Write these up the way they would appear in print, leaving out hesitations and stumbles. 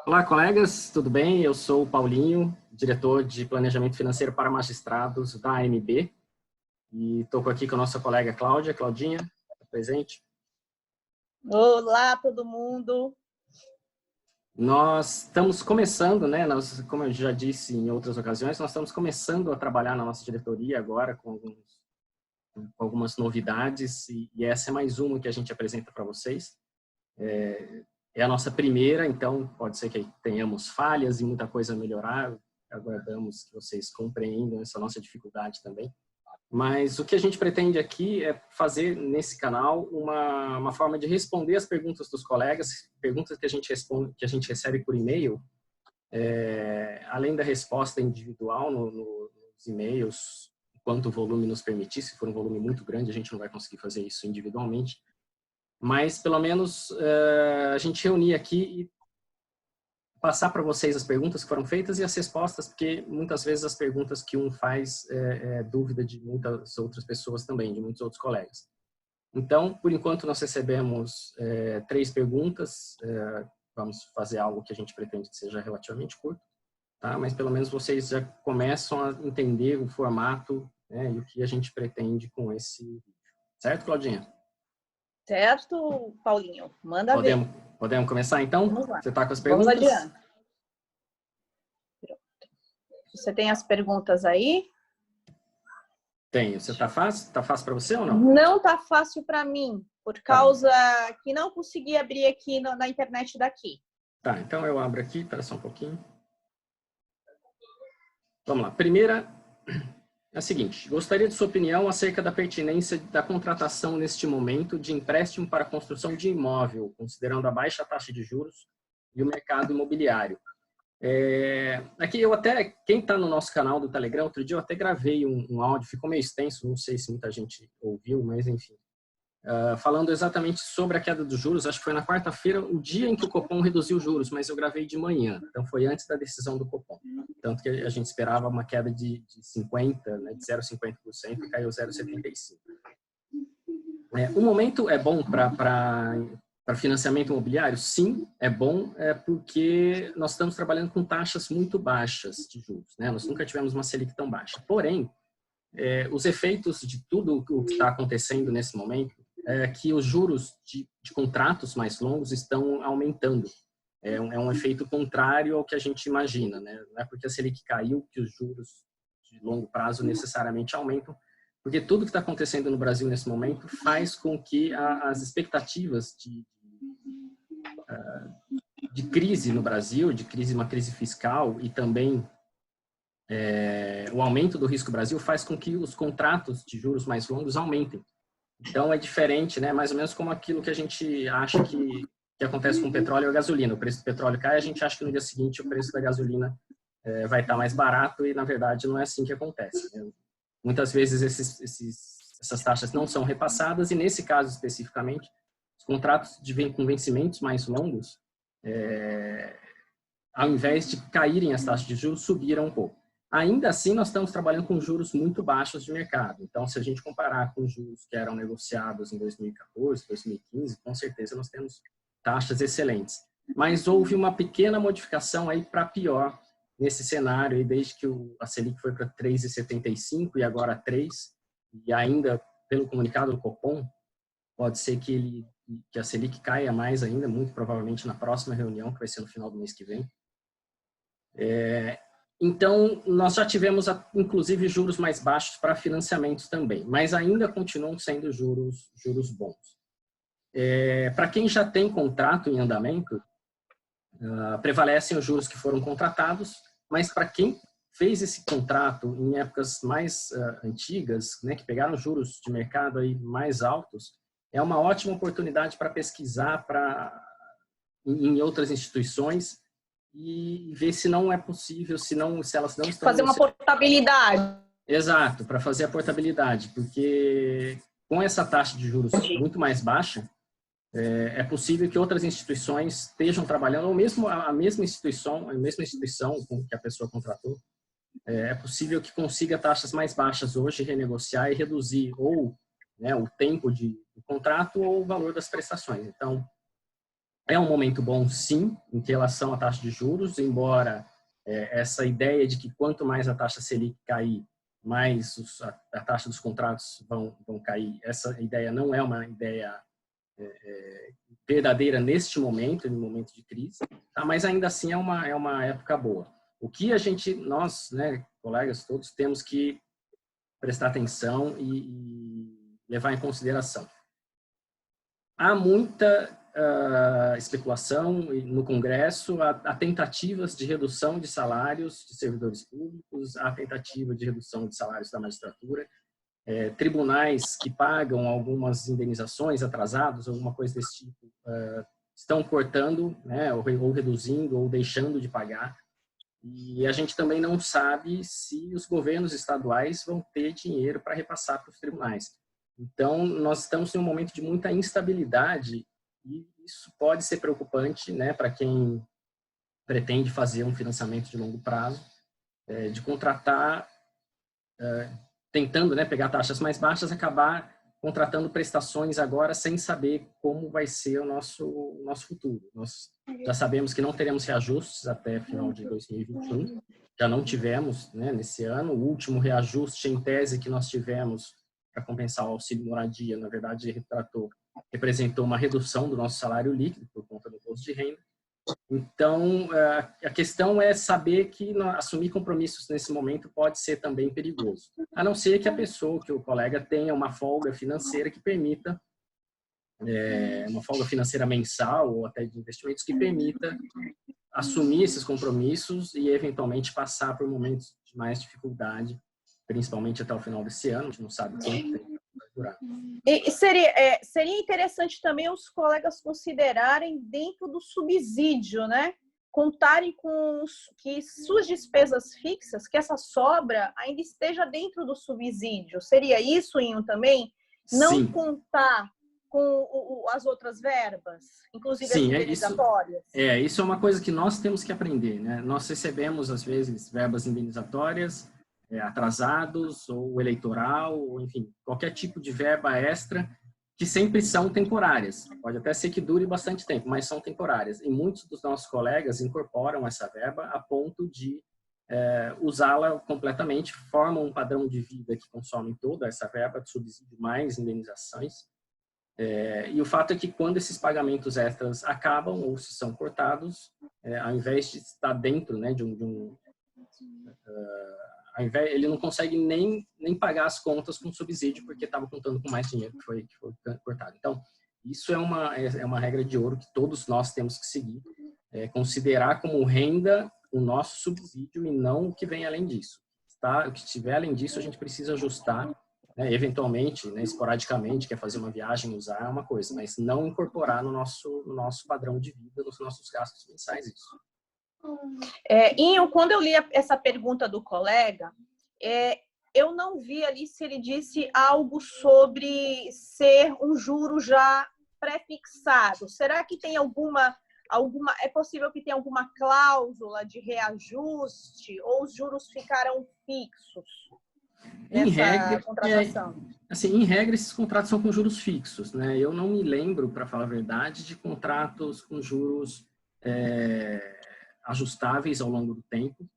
Olá, colegas, tudo bem? Eu sou o Paulinho, diretor de Planejamento Financeiro para Magistrados da AMB, e estou aqui com a nossa colega Cláudia. Claudinha, tá presente? Olá, todo mundo! Nós estamos começando, né? Como eu já disse em outras ocasiões, nós estamos começando a trabalhar na nossa diretoria agora com algumas novidades, e essa é mais uma que a gente apresenta para vocês. É a nossa primeira, então pode ser que tenhamos falhas e muita coisa a melhorar. Aguardamos que vocês compreendam essa nossa dificuldade também. Mas o que a gente pretende aqui é fazer nesse canal uma forma de responder as perguntas dos colegas, perguntas que a gente recebe por e-mail, além da resposta individual nos e-mails, quanto o volume nos permitir. Se for um volume muito grande, a gente não vai conseguir fazer isso individualmente. Mas, pelo menos, a gente reunir aqui e passar para vocês as perguntas que foram feitas e as respostas, porque muitas vezes as perguntas que um faz é dúvida de muitas outras pessoas também, de muitos outros colegas. Então, por enquanto, nós recebemos 3 perguntas. Vamos fazer algo que a gente pretende que seja relativamente curto, tá? Mas pelo menos vocês já começam a entender o formato, né, e o que a gente pretende com esse vídeo. Certo, Claudinha? Certo, Paulinho? Manda ver. Podemos começar, então? Vamos lá. Você está com as perguntas? Vamos adiante. Você tem as perguntas aí? Tenho. Você tá fácil? Tá fácil para você ou não? Não tá fácil para mim, por causa que não consegui abrir aqui na internet daqui. Tá, então eu abro aqui, espera só um pouquinho. Vamos lá. Primeira é a seguinte: gostaria de sua opinião acerca da pertinência da contratação neste momento de empréstimo para construção de imóvel, considerando a baixa taxa de juros e o mercado imobiliário. Aqui quem está no nosso canal do Telegram, outro dia eu até gravei um áudio, ficou meio extenso, não sei se muita gente ouviu, mas enfim. Falando exatamente sobre a queda dos juros. Acho que foi na quarta-feira, o dia em que o Copom reduziu os juros, mas eu gravei de manhã, então foi antes da decisão do Copom. Tanto que a gente esperava uma queda de 50%, né, de 0,50%, e caiu 0,75%. O momento é bom para financiamento imobiliário? Sim, é bom, porque nós estamos trabalhando com taxas muito baixas de juros, né? Nós nunca tivemos uma Selic tão baixa. Porém, os efeitos de tudo o que está acontecendo nesse momento é que os juros de contratos mais longos estão aumentando. É um efeito contrário ao que a gente imagina, né? Não é porque a Selic caiu que os juros de longo prazo necessariamente aumentam, porque tudo que está acontecendo no Brasil nesse momento faz com que as expectativas de crise no Brasil, uma crise fiscal, e também o aumento do risco Brasil faz com que os contratos de juros mais longos aumentem. Então é diferente, né? Mais ou menos como aquilo que a gente acha que acontece com o petróleo e a gasolina. O preço do petróleo cai, a gente acha que no dia seguinte o preço da gasolina vai estar mais barato, e na verdade não é assim que acontece, né? Muitas vezes essas taxas não são repassadas, e nesse caso especificamente, os contratos com vencimentos mais longos, ao invés de caírem as taxas de juros, subiram um pouco. Ainda assim, nós estamos trabalhando com juros muito baixos de mercado. Então, se a gente comparar com os juros que eram negociados em 2014, 2015, com certeza nós temos taxas excelentes. Mas houve uma pequena modificação aí para pior nesse cenário, aí, desde que a Selic foi para 3,75 e agora 3, e ainda, pelo comunicado do Copom, pode ser que a Selic caia mais ainda, muito provavelmente na próxima reunião, que vai ser no final do mês que vem. Então, nós já tivemos, inclusive, juros mais baixos para financiamentos também, mas ainda continuam sendo juros bons. Para quem já tem contrato em andamento, prevalecem os juros que foram contratados, mas para quem fez esse contrato em épocas mais antigas, né, que pegaram juros de mercado aí mais altos, é uma ótima oportunidade para pesquisar em outras instituições e ver se não é possível, se elas não estão... Fazer uma portabilidade. Exato, para fazer a portabilidade, porque com essa taxa de juros muito mais baixa, é possível que outras instituições estejam trabalhando, ou mesmo a mesma instituição com que a pessoa contratou, é possível que consiga taxas mais baixas hoje, renegociar e reduzir ou, né, o tempo de contrato ou o valor das prestações. Então, É um momento bom, sim, em relação à taxa de juros, embora essa ideia de que quanto mais a taxa Selic cair, mais a taxa dos contratos vão cair, essa ideia não é uma ideia verdadeira neste momento, no momento de crise, tá? Mas ainda assim é uma época boa. O que nós, né, colegas todos, temos que prestar atenção e levar em consideração. Há muita especulação no Congresso, há tentativas de redução de salários de servidores públicos, há tentativa de redução de salários da magistratura, tribunais que pagam algumas indenizações atrasadas, alguma coisa desse tipo, estão cortando, né, ou reduzindo, ou deixando de pagar. E a gente também não sabe se os governos estaduais vão ter dinheiro para repassar para os tribunais. Então, nós estamos em um momento de muita instabilidade e isso pode ser preocupante, né, para quem pretende fazer um financiamento de longo prazo, de contratar, tentando, né, pegar taxas mais baixas, acabar contratando prestações agora sem saber como vai ser o nosso futuro. Nós já sabemos que não teremos reajustes até final de 2021, já não tivemos, né, nesse ano. O último reajuste em tese que nós tivemos para compensar o auxílio moradia, na verdade, representou uma redução do nosso salário líquido por conta do imposto de renda. Então, a questão é saber que assumir compromissos nesse momento pode ser também perigoso, a não ser que a pessoa, que o colega tenha uma folga financeira que permita, uma folga financeira mensal ou até de investimentos que permita assumir esses compromissos e eventualmente passar por momentos de mais dificuldade, principalmente até o final desse ano. A gente não sabe quanto tempo vai durar. E seria interessante também os colegas considerarem dentro do subsídio, né? Contarem com que suas despesas fixas, que essa sobra ainda esteja dentro do subsídio. Seria isso, Inho, também? Não Sim. contar com as outras verbas, inclusive Sim, as indenizatórias? Isso é uma coisa que nós temos que aprender, né? Nós recebemos, às vezes, verbas indenizatórias, atrasados, ou eleitoral, ou enfim, qualquer tipo de verba extra, que sempre são temporárias. Pode até ser que dure bastante tempo, mas são temporárias. E muitos dos nossos colegas incorporam essa verba a ponto de usá-la completamente, formam um padrão de vida que consome toda essa verba de subsídio mais indenizações. E o fato é que quando esses pagamentos extras acabam ou se são cortados, ao invés de estar dentro, né, ele não consegue nem pagar as contas com subsídio porque estava contando com mais dinheiro que foi cortado. Então, isso é uma regra de ouro que todos nós temos que seguir, considerar como renda o nosso subsídio e não o que vem além disso. Tá? O que estiver além disso, a gente precisa ajustar, né, eventualmente, né, esporadicamente, quer fazer uma viagem, usar uma coisa, mas não incorporar no nosso padrão de vida, nos nossos gastos mensais isso. Inho, quando eu li essa pergunta do colega, eu não vi ali se ele disse algo sobre ser um juro já pré-fixado. Será que tem é possível que tenha alguma cláusula de reajuste ou os juros ficaram fixos nessa contratação? Em regra, esses contratos são com juros fixos, né? Eu não me lembro, para falar a verdade, de contratos com juros ajustáveis ao longo do tempo.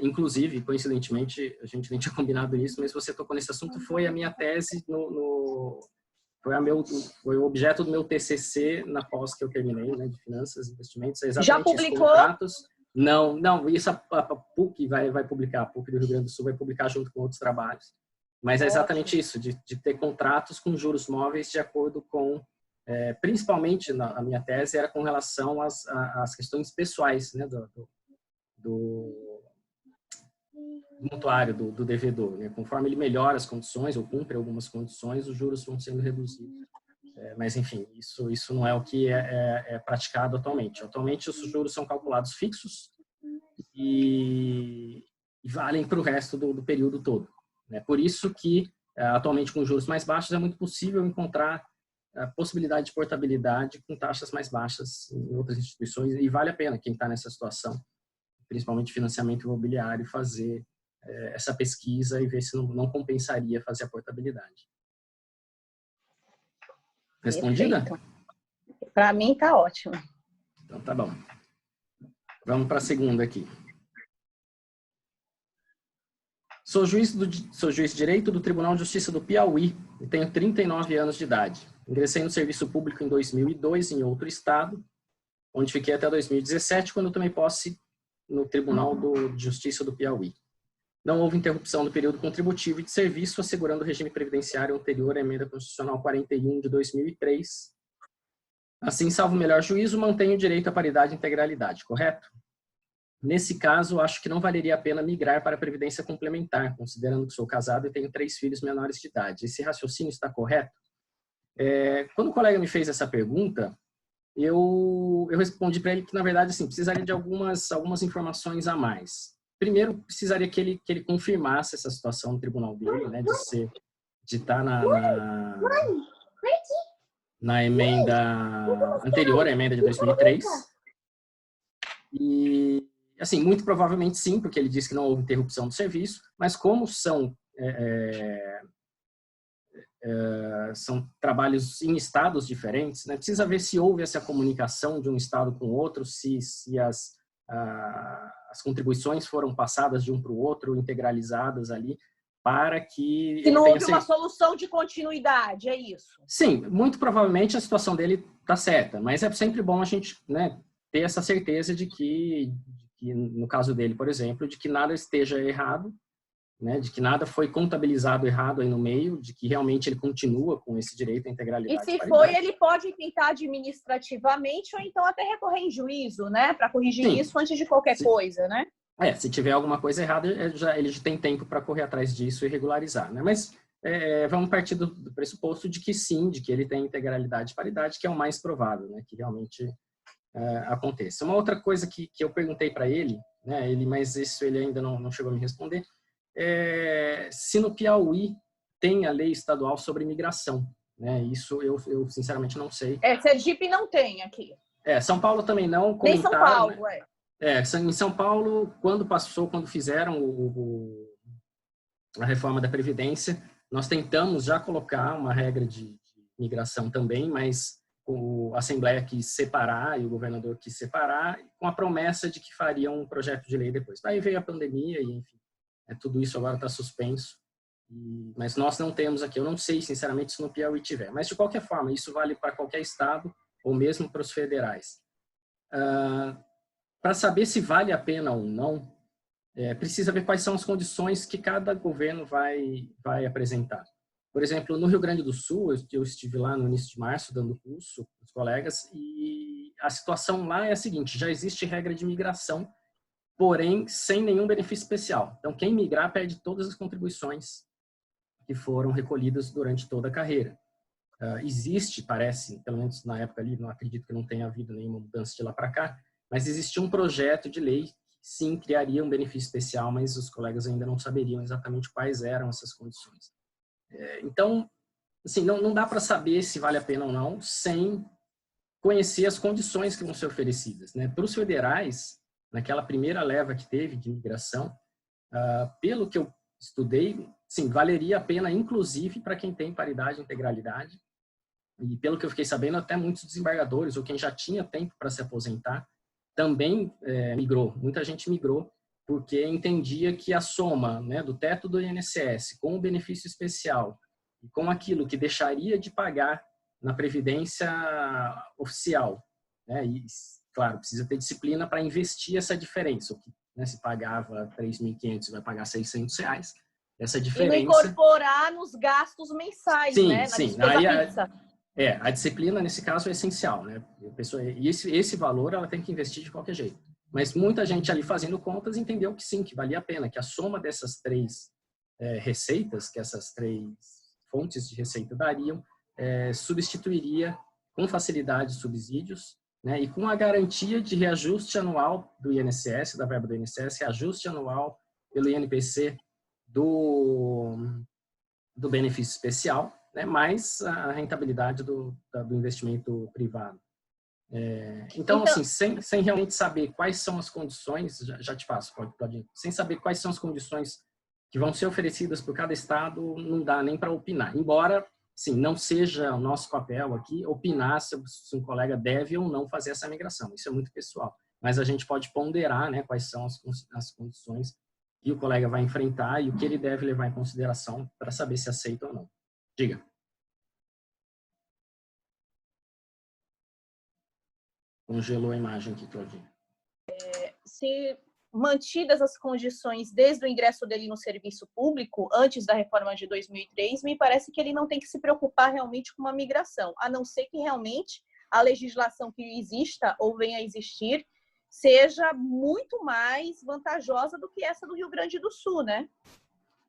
Inclusive, coincidentemente, a gente nem tinha combinado isso, mas você tocou nesse assunto, foi a minha tese, foi o objeto do meu TCC na pós que eu terminei, né, de finanças e investimentos. Exatamente. Já publicou? Contratos. Não, isso a PUC vai publicar, a PUC do Rio Grande do Sul vai publicar junto com outros trabalhos. Mas é exatamente isso, de ter contratos com juros móveis de acordo com, principalmente a minha tese era com relação às questões pessoais, né, do mutuário, do devedor, né? Conforme ele melhora as condições ou cumpre algumas condições, os juros vão sendo reduzidos. Mas, enfim, isso não é o que é praticado atualmente. Atualmente, os juros são calculados fixos e valem para o resto do período todo. Né? Por isso que, atualmente, com juros mais baixos, é muito possível encontrar a possibilidade de portabilidade com taxas mais baixas em outras instituições, e vale a pena quem está nessa situação, principalmente financiamento imobiliário, fazer essa pesquisa e ver se não compensaria fazer a portabilidade. Respondida? Para mim está ótimo. Tá bom. Vamos para a segunda aqui. Sou juiz de Direito do Tribunal de Justiça do Piauí e tenho 39 anos de idade. Ingressei no serviço público em 2002 em outro estado, onde fiquei até 2017, quando tomei posse no Tribunal de Justiça do Piauí. Não houve interrupção do período contributivo e de serviço, assegurando o regime previdenciário anterior à Emenda Constitucional 41 de 2003. Assim, salvo o melhor juízo, mantenho o direito à paridade e integralidade, correto? Nesse caso, acho que não valeria a pena migrar para a Previdência Complementar, considerando que sou casado e tenho 3 filhos menores de idade. Esse raciocínio está correto? Quando o colega me fez essa pergunta, eu respondi para ele que, na verdade, assim, precisaria de algumas informações a mais. Primeiro, precisaria que ele confirmasse essa situação no tribunal dele, né, de estar na emenda anterior, a emenda de 2003. E, assim, muito provavelmente sim, porque ele disse que não houve interrupção do serviço, mas como são trabalhos em estados diferentes, né, precisa ver se houve essa comunicação de um estado com o outro, se as contribuições foram passadas de um para o outro, integralizadas ali, para que... Se não houve uma solução de continuidade, é isso? Sim, muito provavelmente a situação dele está certa, mas é sempre bom a gente, né, ter essa certeza de que, no caso dele, por exemplo, de que nada esteja errado, né, de que nada foi contabilizado errado aí no meio, de que realmente ele continua com esse direito à integralidade. E se foi, ele pode tentar administrativamente ou então até recorrer em juízo, né, para corrigir Sim. isso antes de qualquer coisa, né? Se tiver alguma coisa errada, ele já tem tempo para correr atrás disso e regularizar, né? Mas vamos partir do pressuposto de que sim, de que ele tem integralidade e paridade, que é o mais provável, né, que realmente aconteça. Uma outra coisa que eu perguntei para ele, né, mas isso ele ainda não chegou a me responder, se no Piauí tem a lei estadual sobre imigração, né? Isso eu sinceramente não sei. Sergipe não tem aqui. São Paulo também não. Nem São Paulo, né? Em São Paulo, quando fizeram a reforma da Previdência, nós tentamos já colocar uma regra de imigração também, mas a Assembleia quis separar e o governador quis separar, com a promessa de que fariam um projeto de lei depois. Aí veio a pandemia e, enfim, tudo isso agora está suspenso. Mas nós não temos aqui, eu não sei, sinceramente, se no Piauí tiver. Mas, de qualquer forma, isso vale para qualquer estado ou mesmo para os federais. Para saber se vale a pena ou não, precisa ver quais são as condições que cada governo vai apresentar. Por exemplo, no Rio Grande do Sul, eu estive lá no início de março dando curso com os colegas e a situação lá é a seguinte, já existe regra de migração, porém sem nenhum benefício especial. Então, quem migrar perde todas as contribuições que foram recolhidas durante toda a carreira. Existe, parece, pelo menos na época ali, não acredito que não tenha havido nenhuma mudança de lá para cá, mas existia um projeto de lei que sim criaria um benefício especial, mas os colegas ainda não saberiam exatamente quais eram essas condições. Então, assim, não dá para saber se vale a pena ou não sem conhecer as condições que vão ser oferecidas, né? Para os federais, naquela primeira leva que teve de imigração, pelo que eu estudei, sim, valeria a pena, inclusive, para quem tem paridade e integralidade. E pelo que eu fiquei sabendo, até muitos desembargadores, ou quem já tinha tempo para se aposentar, também migrou. Muita gente migrou, porque entendia que a soma, né, do teto do INSS com o benefício especial e com aquilo que deixaria de pagar na previdência oficial, né, e, claro, precisa ter disciplina para investir essa diferença, o que, né, se pagava R$3.500 vai pagar R$600, essa diferença... E não incorporar nos gastos mensais, sim, né, na sim. despesa fixa. A disciplina, nesse caso, é essencial, né? E esse valor ela tem que investir de qualquer jeito. Mas muita gente ali fazendo contas entendeu que sim, que valia a pena, que a soma dessas 3 receitas, que essas 3 fontes de receita dariam, substituiria com facilidade os subsídios, né? E com a garantia de reajuste anual do INSS, da verba do INSS, reajuste anual pelo INPC do benefício especial, né? Mais a rentabilidade do investimento privado. Então, assim, sem realmente saber quais são as condições, já te passo, pode, sem saber quais são as condições que vão ser oferecidas por cada estado, não dá nem para opinar. Embora sim, não seja o nosso papel aqui opinar se um colega deve ou não fazer essa migração. Isso é muito pessoal. Mas a gente pode ponderar, né, quais são as condições que o colega vai enfrentar e o que ele deve levar em consideração para saber se aceita ou não. Diga. Congelou a imagem aqui, Claudinha. Se mantidas as condições desde o ingresso dele no serviço público, antes da reforma de 2003, me parece que ele não tem que se preocupar realmente com uma migração, a não ser que realmente a legislação que exista ou venha a existir seja muito mais vantajosa do que essa do Rio Grande do Sul, né?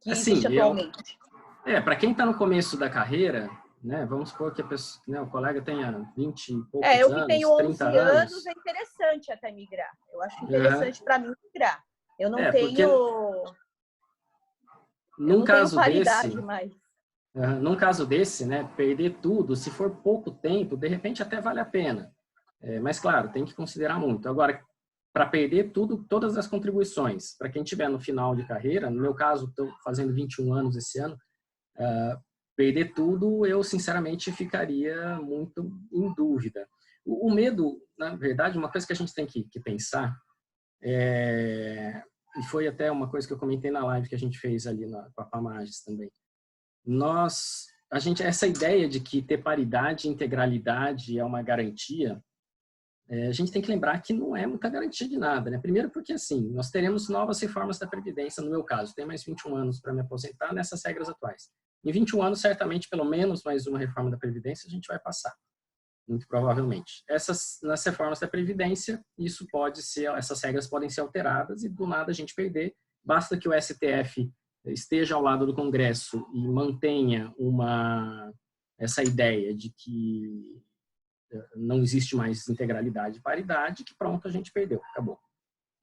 Que existe atualmente. Para quem está no começo da carreira, né, vamos supor que a pessoa, né, o colega tenha 20 e poucos anos, 30 anos. Eu que tenho 11 anos, é interessante até migrar. Eu acho interessante para mim migrar. Eu não tenho... Num caso desse, mais. Num caso desse, né, perder tudo, se for pouco tempo, de repente até vale a pena. Mas, claro, tem que considerar muito. Agora, para perder tudo, todas as contribuições, para quem estiver no final de carreira, no meu caso, estou fazendo 21 anos esse ano, perder tudo, eu sinceramente ficaria muito em dúvida. O medo, na verdade, uma coisa que a gente tem que pensar, e foi até uma coisa que eu comentei na live que a gente fez ali com a Pamages também. Essa ideia de que ter paridade e integralidade é uma garantia, a gente tem que lembrar que não é muita garantia de nada, né? Primeiro porque, assim, nós teremos novas reformas da Previdência, no meu caso, tenho mais 21 anos para me aposentar nessas regras atuais. Em 21 anos, certamente, pelo menos mais uma reforma da Previdência a gente vai passar, muito provavelmente. Nas reformas da Previdência, essas regras podem ser alteradas e do nada a gente perder. Basta que o STF esteja ao lado do Congresso e mantenha essa ideia de que não existe mais integralidade e paridade, que pronto, a gente perdeu, acabou.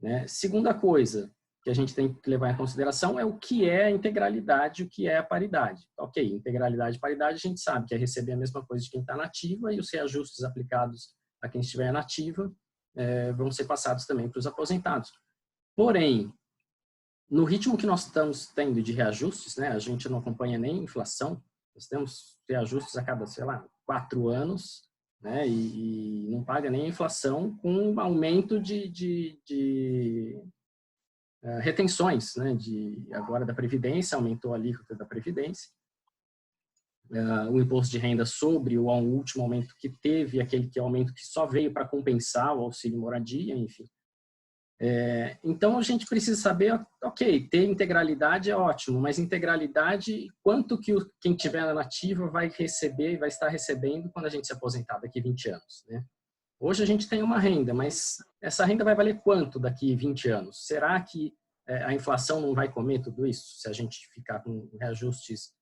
Né? Segunda coisa que a gente tem que levar em consideração é o que é a integralidade e o que é a paridade. Ok, integralidade e paridade a gente sabe que é receber a mesma coisa de quem está na ativa e os reajustes aplicados a quem estiver na ativa vão ser passados também para os aposentados. Porém, no ritmo que nós estamos tendo de reajustes, né, a gente não acompanha nem inflação, nós temos reajustes a cada, 4 anos, né, e não paga nem a inflação, com um aumento de retenções, né, agora da Previdência, aumentou a alíquota da Previdência, o imposto de renda sobre o último aumento que teve, aquele aumento que só veio para compensar o auxílio moradia, enfim. Então a gente precisa saber, ok, ter integralidade é ótimo, mas integralidade, quanto que quem tiver na ativa vai receber e vai estar recebendo quando a gente se aposentar daqui a 20 anos, né? Hoje a gente tem uma renda, mas essa renda vai valer quanto daqui a 20 anos? Será que a inflação não vai comer tudo isso? Se a gente ficar com reajustes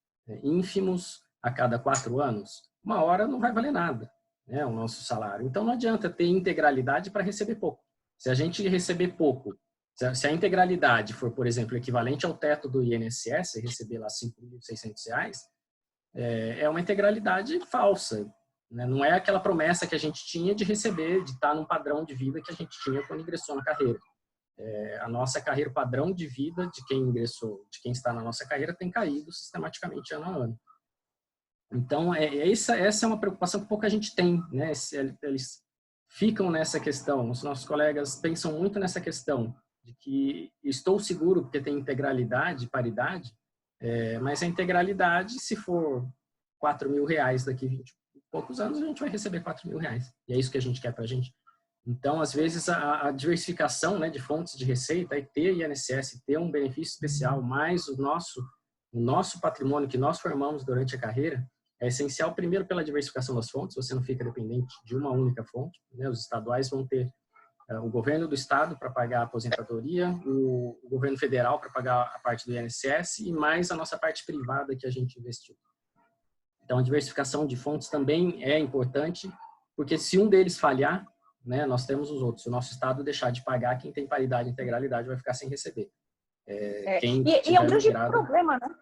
ínfimos a cada 4 anos, uma hora não vai valer nada, né, o nosso salário. Então não adianta ter integralidade para receber pouco. Se a gente receber pouco, se a integralidade for, por exemplo, equivalente ao teto do INSS, receber lá R$ 5.600, é uma integralidade falsa. Né? Não é aquela promessa que a gente tinha de receber, de estar num padrão de vida que a gente tinha quando ingressou na carreira. A nossa carreira, o padrão de vida de quem ingressou, de quem está na nossa carreira, tem caído sistematicamente ano a ano. Então, essa é uma preocupação que pouca gente tem, né? Eles ficam nessa questão, os nossos colegas pensam muito nessa questão de que estou seguro porque tem integralidade, paridade, mas a integralidade, se for R$ 4.000 daqui a 20 e poucos anos, a gente vai receber R$ 4.000. E é isso que a gente quer para a gente. Então, às vezes, a diversificação, né, de fontes de receita, ter INSS, ter um benefício especial, mais o nosso patrimônio que nós formamos durante a carreira, é essencial, primeiro, pela diversificação das fontes, você não fica dependente de uma única fonte, né? Os estaduais vão ter o governo do estado para pagar a aposentadoria, o governo federal para pagar a parte do INSS e mais a nossa parte privada que a gente investiu. Então, a diversificação de fontes também é importante, porque se um deles falhar, né, nós temos os outros. Se o nosso estado deixar de pagar, quem tem paridade e integralidade vai ficar sem receber. E é um grande problema, né?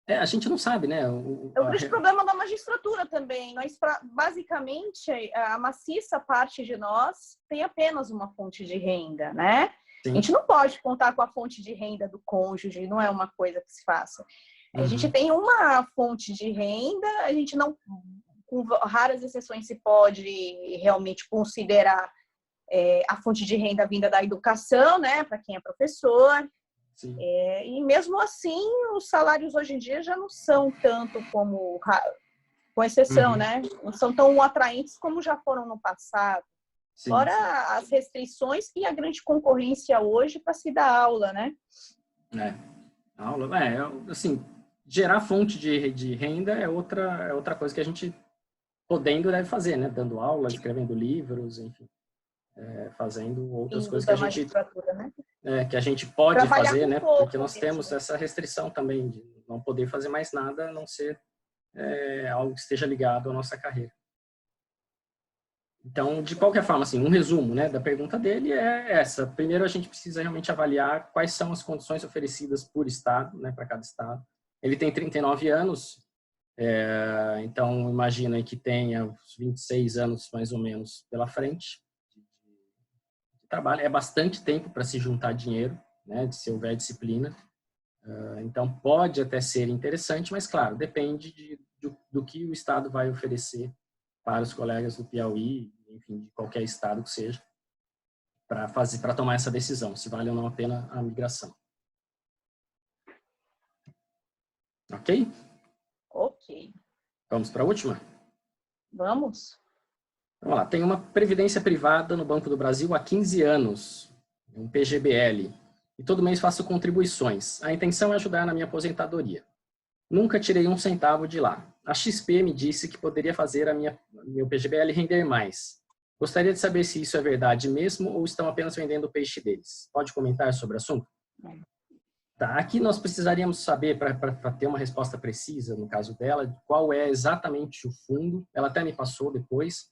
A gente não sabe, né? É um grande problema da magistratura também. Nós, basicamente, a maciça parte de nós tem apenas uma fonte de renda, né? Sim. A gente não pode contar com a fonte de renda do cônjuge, não é uma coisa que se faça. A gente tem uma fonte de renda, a gente não, com raras exceções, se pode realmente considerar a fonte de renda vinda da educação, né, para quem é professor. E mesmo assim, os salários hoje em dia já não são tanto como, com exceção, né, não são tão atraentes como já foram no passado. Fora as restrições e a grande concorrência hoje para se dar aula, né? Assim, gerar fonte de renda é outra coisa que a gente podendo deve fazer, né? Dando aula, escrevendo livros, enfim, fazendo outras coisas que a gente, né? Que a gente pode trabalhar fazer, né? Porque nós temos essa restrição também de não poder fazer mais nada a não ser algo que esteja ligado à nossa carreira. Então, de qualquer forma, assim, um resumo, né, da pergunta dele é essa. Primeiro, a gente precisa realmente avaliar quais são as condições oferecidas por estado, né, para cada estado. Ele tem 39 anos, então imagina que tenha uns 26 anos, mais ou menos, pela frente de trabalho. É bastante tempo para se juntar dinheiro, né, se houver disciplina. Então, pode até ser interessante, mas, claro, depende do que o estado vai oferecer para os colegas do Piauí, enfim, de qualquer estado que seja, para tomar essa decisão, se vale ou não a pena a migração. Ok? Ok. Vamos para a última? Vamos. Vamos lá. Tem uma previdência privada no Banco do Brasil há 15 anos, um PGBL, e todo mês faço contribuições. A intenção é ajudar na minha aposentadoria. Nunca tirei um centavo de lá. A XP me disse que poderia fazer meu PGBL render mais. Gostaria de saber se isso é verdade mesmo ou estão apenas vendendo o peixe deles. Pode comentar sobre o assunto? Tá, aqui nós precisaríamos saber, para ter uma resposta precisa, no caso dela, qual é exatamente o fundo. Ela até me passou depois,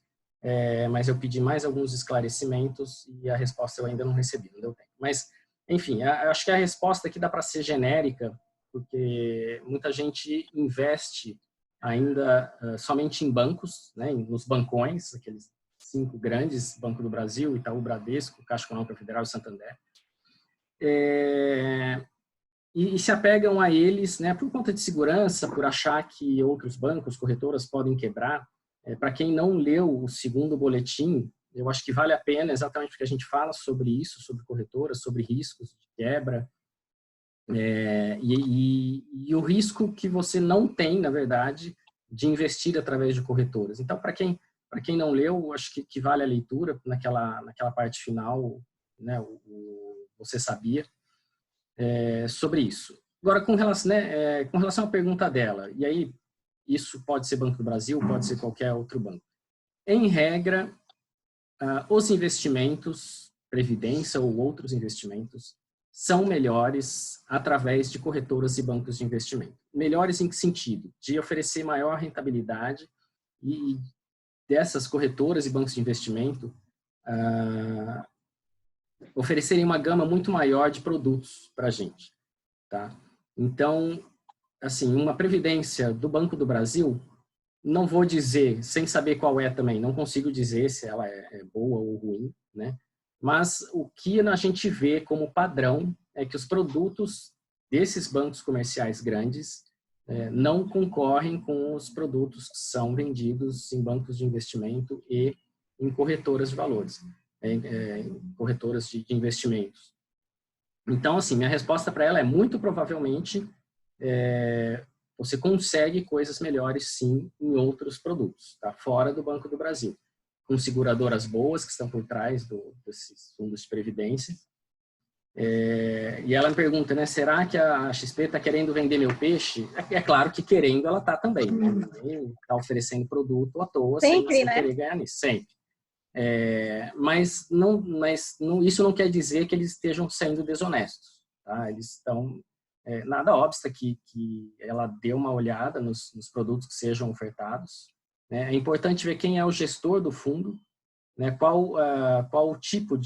mas eu pedi mais alguns esclarecimentos e a resposta eu ainda não recebi, não deu tempo. Mas, enfim, acho que a resposta aqui dá para ser genérica, porque muita gente investe ainda somente em bancos, né, nos bancões, aqueles 5 grandes, Banco do Brasil, Itaú, Bradesco, Caixa Econômica Federal e Santander, e se apegam a eles, né, por conta de segurança, por achar que outros bancos, corretoras podem quebrar. Para quem não leu o segundo boletim, eu acho que vale a pena, exatamente porque a gente fala sobre isso, sobre corretoras, sobre riscos de quebra, e o risco que você não tem, na verdade, de investir através de corretoras. Então, para quem não leu, acho que vale a leitura naquela parte final, né, você sabia, sobre isso. Agora, com relação à pergunta dela, e aí isso pode ser Banco do Brasil, pode ser qualquer outro banco. Em regra, os investimentos, previdência ou outros investimentos, são melhores através de corretoras e bancos de investimento. Melhores em que sentido? De oferecer maior rentabilidade e dessas corretoras e bancos de investimento oferecerem uma gama muito maior de produtos para a gente. Tá? Então, assim, uma previdência do Banco do Brasil, não vou dizer, sem saber qual é também, não consigo dizer se ela é boa ou ruim, né? Mas o que a gente vê como padrão é que os produtos desses bancos comerciais grandes não concorrem com os produtos que são vendidos em bancos de investimento e em corretoras de valores, em corretoras de investimentos. Então, assim, minha resposta para ela é muito provavelmente você consegue coisas melhores, sim, em outros produtos, tá? Fora do Banco do Brasil, com seguradoras boas que estão por trás desses fundos de previdência. E ela me pergunta, né, será que a XP está querendo vender meu peixe? É claro que querendo ela está também, né? Está oferecendo produto à toa, sempre, sem né? querer ganhar nisso, sempre. Mas isso não quer dizer que eles estejam sendo desonestos, tá? Eles estão... nada obsta que ela dê uma olhada nos produtos que sejam ofertados, né? É importante ver quem é o gestor do fundo, né? Qual o tipo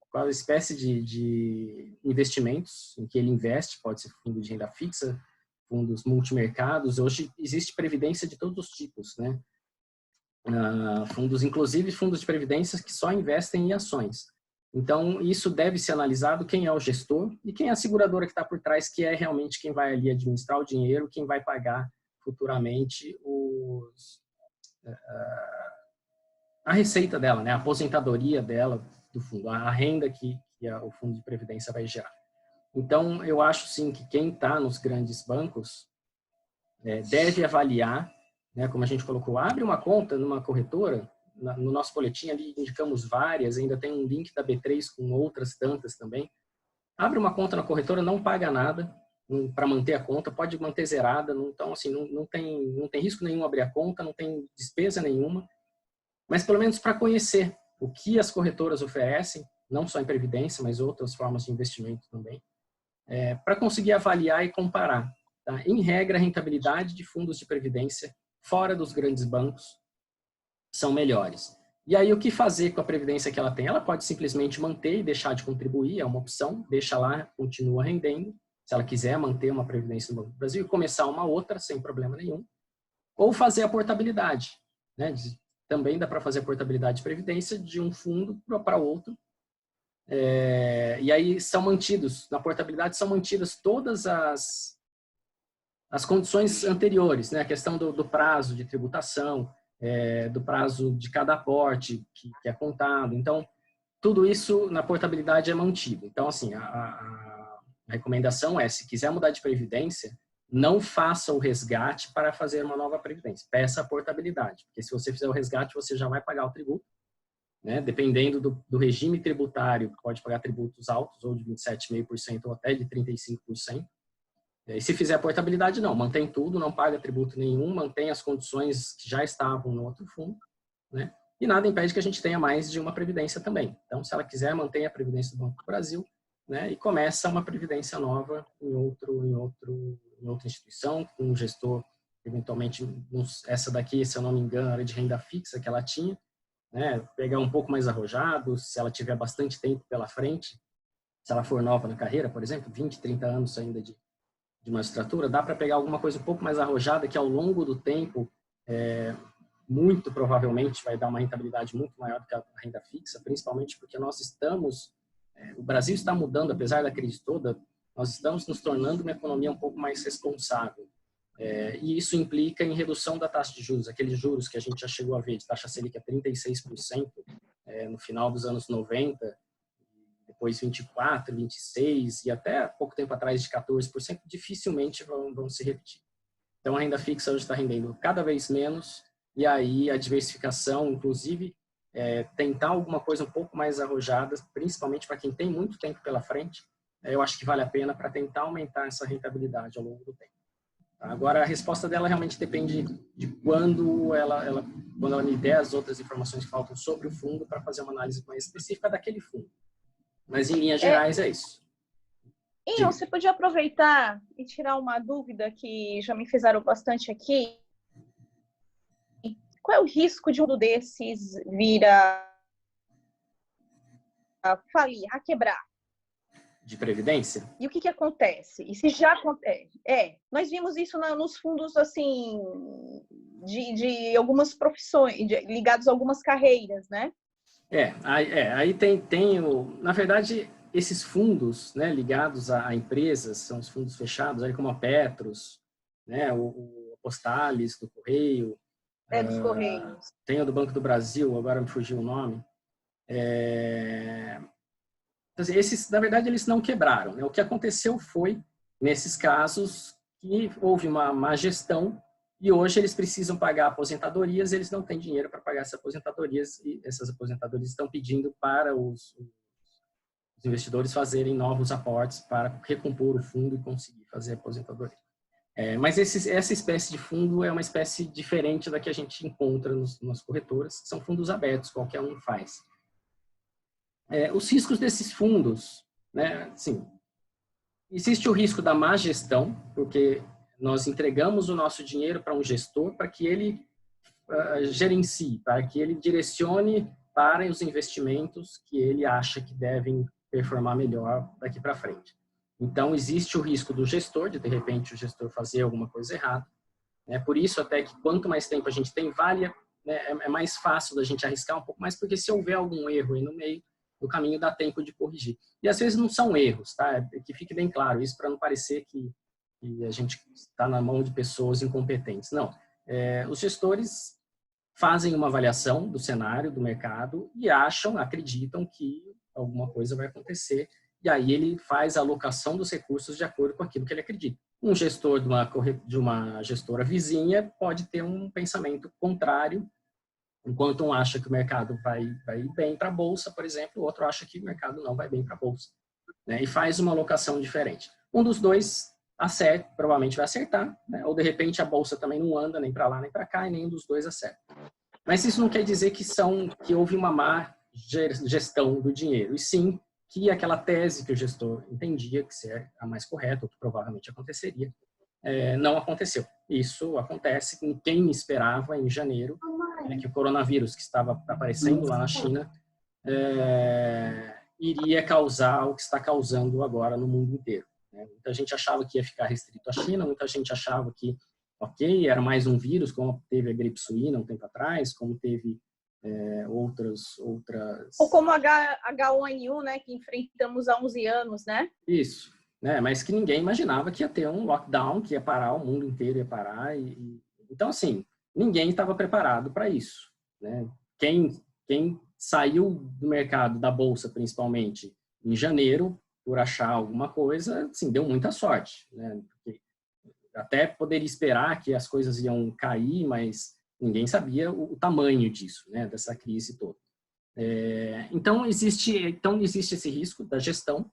qual espécie de investimentos em que ele investe, pode ser fundo de renda fixa, fundos multimercados. Hoje existe previdência de todos os tipos, né? Inclusive fundos de previdência que só investem em ações. Então, isso deve ser analisado quem é o gestor e quem é a seguradora que está por trás, que é realmente quem vai ali administrar o dinheiro, quem vai pagar futuramente a receita dela, né? A aposentadoria dela do fundo, a renda que o fundo de previdência vai gerar. Então, eu acho sim que quem está nos grandes bancos deve avaliar, né? Como a gente colocou, abre uma conta numa corretora. No nosso boletim ali indicamos várias, ainda tem um link da B3 com outras tantas também. Abre uma conta na corretora, não paga nada para manter a conta, pode manter zerada, então assim, não tem risco nenhum abrir a conta, não tem despesa nenhuma, mas pelo menos para conhecer o que as corretoras oferecem, não só em previdência, mas outras formas de investimento também, para conseguir avaliar e comparar. Tá? Em regra, a rentabilidade de fundos de previdência fora dos grandes bancos são melhores. E aí, o que fazer com a previdência que ela tem? Ela pode simplesmente manter e deixar de contribuir, é uma opção, deixa lá, continua rendendo, se ela quiser manter uma previdência no Banco do Brasil e começar uma outra sem problema nenhum, ou fazer a portabilidade, né? Também dá para fazer a portabilidade de previdência de um fundo para outro, e aí são mantidos, na portabilidade são mantidas todas as condições anteriores, né? A questão do prazo de tributação, do prazo de cada aporte que é contado. Então, tudo isso na portabilidade é mantido. Então, assim, a recomendação é, se quiser mudar de previdência, não faça o resgate para fazer uma nova previdência. Peça a portabilidade, porque se você fizer o resgate, você já vai pagar o tributo, né? Dependendo do regime tributário, pode pagar tributos altos, ou de 27,5% ou até de 35%. E se fizer a portabilidade, não, mantém tudo, não paga tributo nenhum, mantém as condições que já estavam no outro fundo, né? E nada impede que a gente tenha mais de uma previdência também. Então, se ela quiser, mantém a previdência do Banco do Brasil, né? E começa uma previdência nova em outra instituição, com um gestor, eventualmente, essa daqui, se eu não me engano, era de renda fixa que ela tinha, né? Pegar um pouco mais arrojado, se ela tiver bastante tempo pela frente, se ela for nova na carreira, por exemplo, 20, 30 anos ainda de magistratura, dá para pegar alguma coisa um pouco mais arrojada que ao longo do tempo, muito provavelmente vai dar uma rentabilidade muito maior do que a renda fixa, principalmente porque o Brasil está mudando, apesar da crise toda, nós estamos nos tornando uma economia um pouco mais responsável. E isso implica em redução da taxa de juros, aqueles juros que a gente já chegou a ver, de taxa Selic a 36% no final dos anos 90, depois 24%, 26% e até pouco tempo atrás de 14%, dificilmente vão se repetir. Então, a renda fixa hoje está rendendo cada vez menos e aí a diversificação, inclusive, tentar alguma coisa um pouco mais arrojada, principalmente para quem tem muito tempo pela frente, eu acho que vale a pena para tentar aumentar essa rentabilidade ao longo do tempo. Agora, a resposta dela realmente depende de quando ela me der as outras informações que faltam sobre o fundo para fazer uma análise mais específica daquele fundo. Mas, em linhas gerais, é isso. Ian, você podia aproveitar e tirar uma dúvida que já me fizeram bastante aqui. Qual é o risco de um desses vir a falir, a quebrar? De previdência? E o que acontece? E se já acontece? Nós vimos isso nos fundos, assim, de algumas profissões, ligados a algumas carreiras, né? Aí tem na verdade, esses fundos, né, ligados a empresas, são os fundos fechados, aí como a Petros, né, o Postales, do Correio. Dos Correios. Tem o do Banco do Brasil, agora me fugiu o nome. Esses, na verdade, eles não quebraram, né? O que aconteceu foi, nesses casos, que houve uma má gestão e hoje eles precisam pagar aposentadorias, eles não têm dinheiro para pagar essas aposentadorias e essas aposentadorias estão pedindo para os investidores fazerem novos aportes para recompor o fundo e conseguir fazer a aposentadoria. Mas essa espécie de fundo é uma espécie diferente da que a gente encontra nas corretoras, que são fundos abertos, qualquer um faz. Os riscos desses fundos, né, assim, existe o risco da má gestão, porque nós entregamos o nosso dinheiro para um gestor para que ele gerencie, para que ele direcione para os investimentos que ele acha que devem performar melhor daqui para frente. Então, existe o risco do gestor, de repente o gestor fazer alguma coisa errada. Por isso, até que quanto mais tempo a gente tem, é mais fácil da gente arriscar um pouco mais, porque se houver algum erro aí no meio, no caminho dá tempo de corrigir. E às vezes não são erros, tá? Que fique bem claro isso, para não parecer que a gente está na mão de pessoas incompetentes. Não, os gestores fazem uma avaliação do cenário, do mercado e acreditam que alguma coisa vai acontecer. E aí ele faz a alocação dos recursos de acordo com aquilo que ele acredita. Um gestor de uma gestora vizinha pode ter um pensamento contrário. Enquanto um acha que o mercado vai bem para a bolsa, por exemplo, o outro acha que o mercado não vai bem para a bolsa, né? E faz uma alocação diferente. Um dos dois acerta, provavelmente vai acertar, né? Ou de repente a bolsa também não anda nem para lá nem para cá e nenhum dos dois acerta. Mas isso não quer dizer que houve uma má gestão do dinheiro, e sim que aquela tese que o gestor entendia que ser a mais correta, ou que provavelmente aconteceria, não aconteceu. Isso acontece com quem esperava em janeiro, que o coronavírus que estava aparecendo lá na China iria causar o que está causando agora no mundo inteiro. Muita gente achava que ia ficar restrito à China, muita gente achava que, ok, era mais um vírus, como teve a gripe suína um tempo atrás, como teve outras... Ou como H1N1, né, que enfrentamos há 11 anos, né? Isso, né? Mas que ninguém imaginava que ia ter um lockdown, que ia parar, o mundo inteiro ia parar. Então, assim, ninguém estava preparado para isso, né? Quem saiu do mercado, da bolsa principalmente, em janeiro, por achar alguma coisa, assim, deu muita sorte, né? Porque até poderia esperar que as coisas iam cair, mas ninguém sabia o tamanho disso, né? Dessa crise toda. Então existe esse risco da gestão,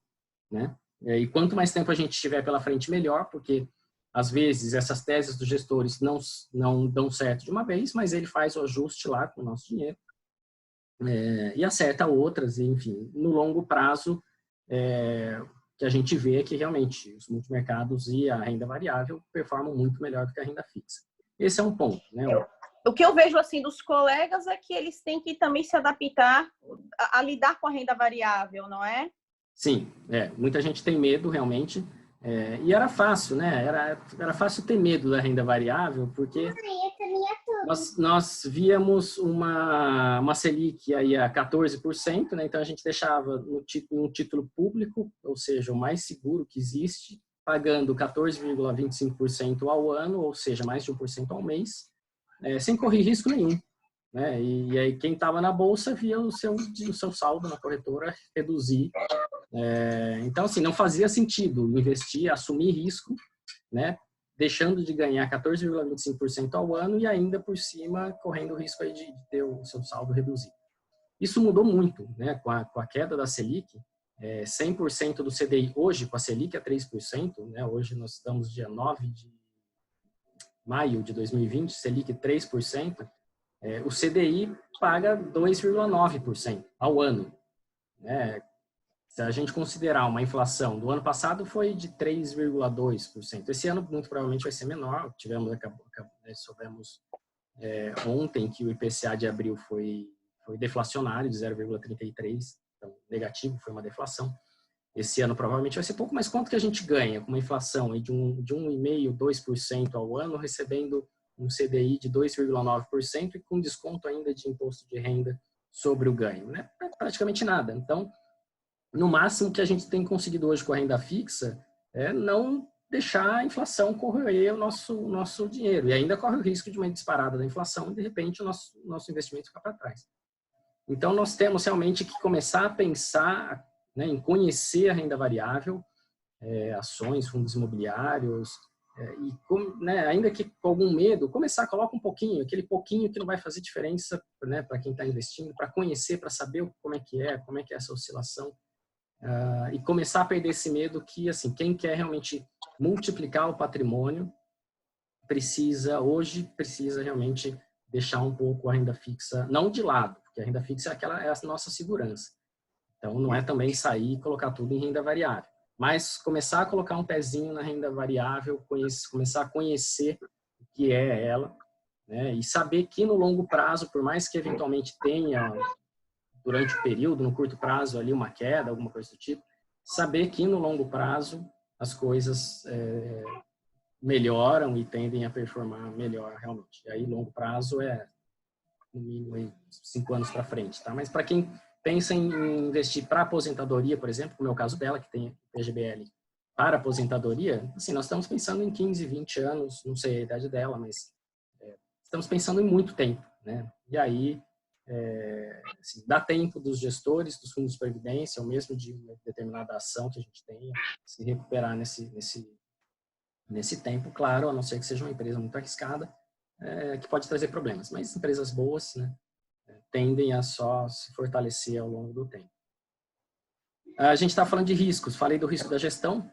né? E quanto mais tempo a gente tiver pela frente, melhor, porque às vezes essas teses dos gestores não dão certo de uma vez, mas ele faz o ajuste lá com o nosso dinheiro e acerta outras, e, enfim, no longo prazo, que a gente vê é que realmente os multimercados e a renda variável performam muito melhor do que a renda fixa. Esse é um ponto, né? O que eu vejo assim dos colegas é que eles têm que também se adaptar a lidar com a renda variável, não é? Sim, muita gente tem medo realmente, e era fácil, né? Era fácil ter medo da renda variável, porque nós víamos uma Selic aí a 14%, né? Então a gente deixava um título público, ou seja, o mais seguro que existe, pagando 14,25% ao ano, ou seja, mais de 1% ao mês, sem correr risco nenhum, né? E aí quem estava na bolsa via o seu saldo na corretora reduzir. Então, assim, não fazia sentido investir, assumir risco, né? Deixando de ganhar 14,25% ao ano e ainda por cima correndo o risco aí de ter o seu saldo reduzido. Isso mudou muito, né? Com a queda da Selic, 100% do CDI hoje, com a Selic a 3%, né? Hoje nós estamos dia 9 de maio de 2020, Selic 3%, o CDI paga 2,9% ao ano, né? Se a gente considerar uma inflação do ano passado foi de 3,2%. Esse ano muito provavelmente vai ser menor. Soubemos ontem que o IPCA de abril foi deflacionário de 0,33%, então negativo, foi uma deflação. Esse ano provavelmente vai ser pouco, mas quanto que a gente ganha com uma inflação de 1,5%, 2% ao ano, recebendo um CDI de 2,9% e com desconto ainda de imposto de renda sobre o ganho, né? Praticamente nada. Então, no máximo que a gente tem conseguido hoje com a renda fixa é não deixar a inflação corroer o nosso dinheiro. E ainda corre o risco de uma disparada da inflação e, de repente, o nosso investimento ficar para trás. Então, nós temos realmente que começar a pensar, né, em conhecer a renda variável, ações, fundos imobiliários, né, ainda que com algum medo, coloca um pouquinho, aquele pouquinho que não vai fazer diferença, né, para quem está investindo, para conhecer, para saber como é que é essa oscilação. E começar a perder esse medo que, assim, quem quer realmente multiplicar o patrimônio precisa realmente deixar um pouco a renda fixa, não de lado, porque a renda fixa é a nossa segurança. Então, não é também sair e colocar tudo em renda variável, mas começar a colocar um pezinho na renda variável, começar a conhecer o que é ela, né, e saber que no longo prazo, por mais que eventualmente tenha durante o período, no curto prazo, ali uma queda, alguma coisa do tipo, saber que no longo prazo as coisas melhoram e tendem a performar melhor realmente. E aí, longo prazo no mínimo, 5 anos para frente, tá? Mas para quem pensa em investir para aposentadoria, por exemplo, como é o caso dela, que tem PGBL, para aposentadoria, assim, nós estamos pensando em 15, 20 anos, não sei a idade dela, mas estamos pensando em muito tempo, né? E aí, assim, dá tempo dos gestores, dos fundos de previdência, ou mesmo de uma determinada ação que a gente tenha, se recuperar nesse tempo, claro, a não ser que seja uma empresa muito arriscada, que pode trazer problemas. Mas empresas boas, né, tendem a só se fortalecer ao longo do tempo. A gente está falando de riscos, falei do risco da gestão.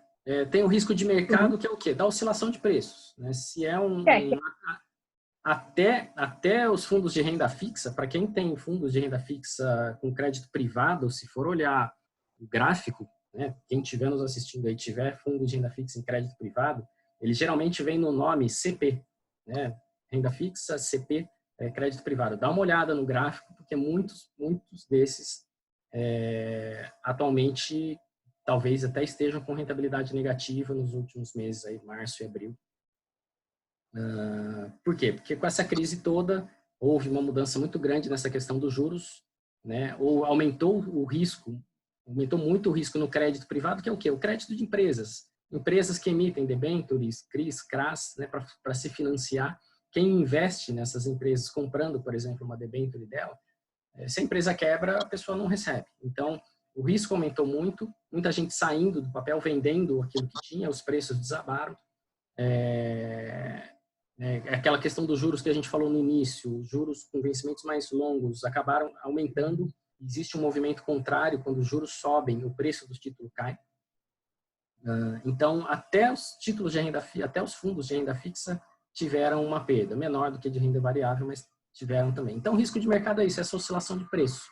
Tem o risco de mercado, que é o quê? Da oscilação de preços. Né? Se é até os fundos de renda fixa, para quem tem fundos de renda fixa com crédito privado, se for olhar o gráfico, né, quem estiver nos assistindo aí tiver fundo de renda fixa em crédito privado, ele geralmente vem no nome CP, né, renda fixa, CP, crédito privado. Dá uma olhada no gráfico, porque muitos desses atualmente talvez até estejam com rentabilidade negativa nos últimos meses, aí, março e abril. Por quê? Porque com essa crise toda, houve uma mudança muito grande nessa questão dos juros, né? Ou aumentou o risco, aumentou muito o risco no crédito privado, que é o quê? O crédito de empresas. Empresas que emitem debêntures, CRIs, CRAs, né, para se financiar. Quem investe nessas empresas comprando, por exemplo, uma debênture dela, se a empresa quebra, a pessoa não recebe. Então, o risco aumentou muito, muita gente saindo do papel, vendendo aquilo que tinha, os preços desabaram. Aquela questão dos juros que a gente falou no início, os juros com vencimentos mais longos acabaram aumentando. Existe um movimento contrário, quando os juros sobem, o preço dos títulos cai. Então, até os títulos de renda fixa, até os fundos de renda fixa tiveram uma perda, menor do que de renda variável, mas tiveram também. Então, o risco de mercado é isso, essa oscilação de preço.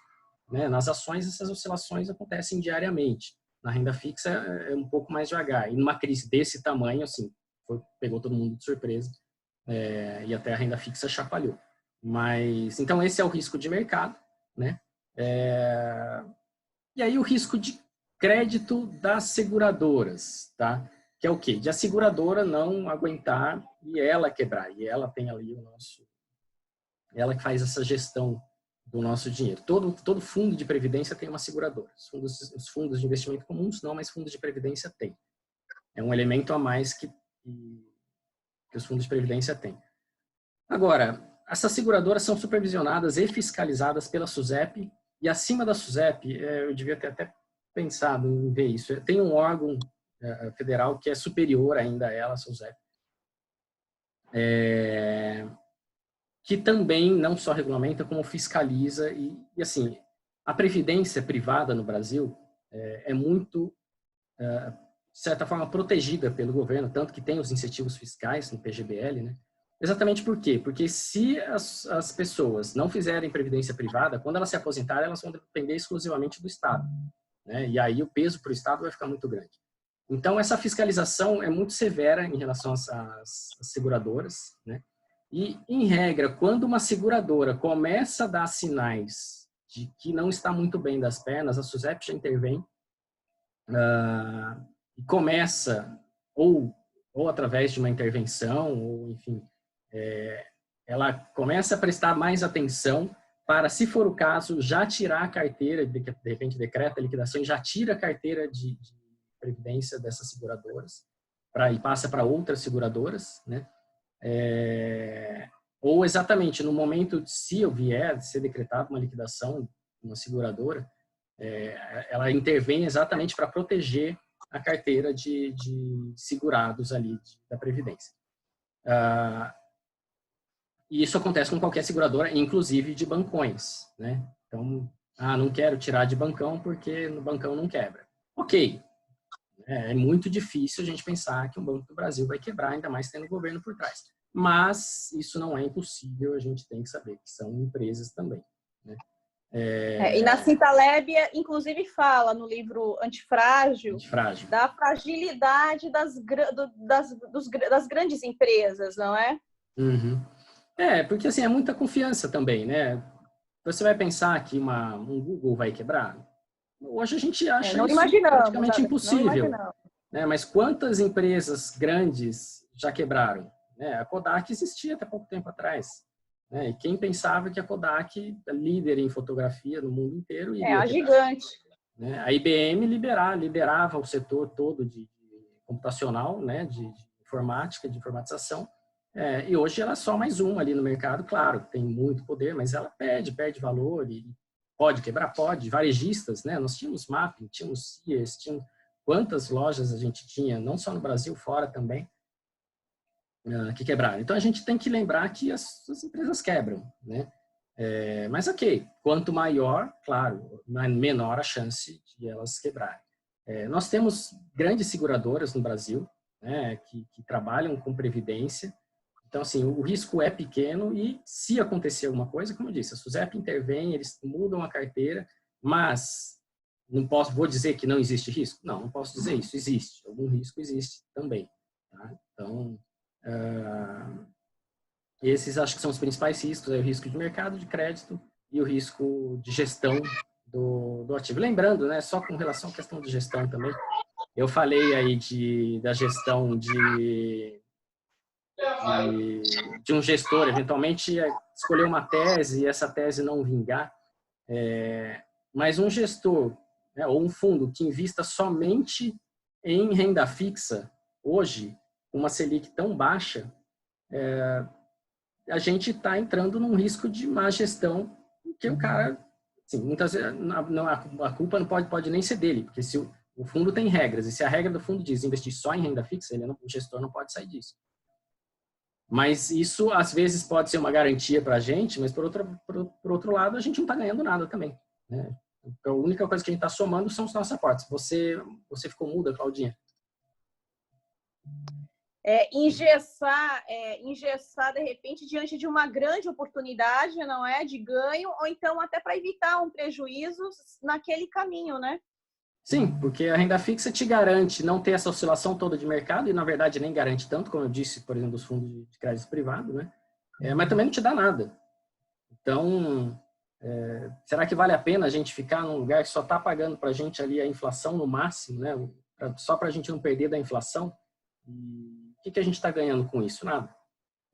Né? Nas ações, essas oscilações acontecem diariamente. Na renda fixa é um pouco mais devagar. E numa crise desse tamanho, assim, pegou todo mundo de surpresa. E até a renda fixa chacoalhou. Mas, então, esse é o risco de mercado, né? E aí o risco de crédito das seguradoras, tá? Que é o quê? De a seguradora não aguentar e ela quebrar. E ela tem ali ela que faz essa gestão do nosso dinheiro. Todo fundo de previdência tem uma seguradora. Os fundos de investimento comuns não, mas fundos de previdência tem. É um elemento a mais que os fundos de previdência têm. Agora, essas seguradoras são supervisionadas e fiscalizadas pela SUSEP, e acima da SUSEP, eu devia ter até pensado em ver isso, tem um órgão federal que é superior ainda a ela, a SUSEP, que também não só regulamenta, como fiscaliza, e assim, a previdência privada no Brasil é muito, de certa forma, protegida pelo governo, tanto que tem os incentivos fiscais no PGBL, né? Exatamente por quê? Porque se as pessoas não fizerem previdência privada, quando elas se aposentarem, elas vão depender exclusivamente do Estado, né? E aí o peso para o Estado vai ficar muito grande. Então, essa fiscalização é muito severa em relação às seguradoras, né? E, em regra, quando uma seguradora começa a dar sinais de que não está muito bem das pernas, a SUSEP já intervém e começa, ou através de uma intervenção, ou enfim, ela começa a prestar mais atenção para, se for o caso, já tirar a carteira, de repente decreta a liquidação e já tira a carteira de previdência dessas seguradoras e passa para outras seguradoras, né? Ou exatamente no momento, se eu vier ser decretada uma liquidação, uma seguradora, ela intervém exatamente para proteger a carteira de segurados ali da Previdência. E isso acontece com qualquer seguradora, inclusive de bancões, né? Então, não quero tirar de bancão porque no bancão não quebra. Ok, é muito difícil a gente pensar que um Banco do Brasil vai quebrar, ainda mais tendo o governo por trás. Mas isso não é impossível, a gente tem que saber que são empresas também, né? E na Cintaleb, inclusive, fala no livro Antifrágil. Da fragilidade das grandes empresas, não é? Uhum. Porque assim, é muita confiança também, né? Você vai pensar que um Google vai quebrar? Hoje a gente acha isso praticamente impossível. Né? Mas quantas empresas grandes já quebraram? A Kodak existia até pouco tempo atrás. né? E quem pensava que a Kodak, líder em fotografia no mundo inteiro, É iria a quebrar, gigante. né? A IBM liderava o setor todo de computacional, né? De informática, de informatização. E hoje ela é só mais uma ali no mercado, claro, tem muito poder, mas ela perde valor e pode quebrar, pode. Varejistas, né? Nós tínhamos Mapping, tínhamos Sears, tínhamos quantas lojas a gente tinha, não só no Brasil, fora também, que quebraram. Então a gente tem que lembrar que as empresas quebram, né? Mas ok, quanto maior, claro, menor a chance de elas quebrarem. Nós temos grandes seguradoras no Brasil, né, que trabalham com previdência. Então, assim, o risco é pequeno e se acontecer alguma coisa, como eu disse, a SUSEP intervém, eles mudam a carteira, mas vou dizer que não existe risco? Não posso dizer isso, existe. Algum risco existe também. Tá? Então, esses acho que são os principais riscos, o risco de mercado de crédito e o risco de gestão do ativo. Lembrando, né, só com relação à questão de gestão também, eu falei aí da gestão de um gestor, eventualmente escolher uma tese e essa tese não vingar, mas um gestor, né, ou um fundo que invista somente em renda fixa, hoje, com uma Selic tão baixa, a gente está entrando num risco de má gestão, que o cara, assim, muitas vezes, a culpa não pode nem ser dele, porque se o fundo tem regras, e se a regra do fundo diz investir só em renda fixa, o gestor não pode sair disso. Mas isso, às vezes, pode ser uma garantia para a gente, mas, por outro lado, a gente não está ganhando nada também, né? Então, a única coisa que a gente está somando são os nossos aportes. Você ficou muda, Claudinha? Engessar, de repente, diante de uma grande oportunidade, não é? De ganho, ou então até para evitar um prejuízo naquele caminho, né? Sim, porque a renda fixa te garante não ter essa oscilação toda de mercado, e na verdade nem garante tanto, como eu disse, por exemplo, dos fundos de crédito privado, né? Mas também não te dá nada. Então, será que vale a pena a gente ficar num lugar que só está pagando para a gente ali a inflação no máximo, né? Só para a gente não perder da inflação? E o que a gente está ganhando com isso? Nada.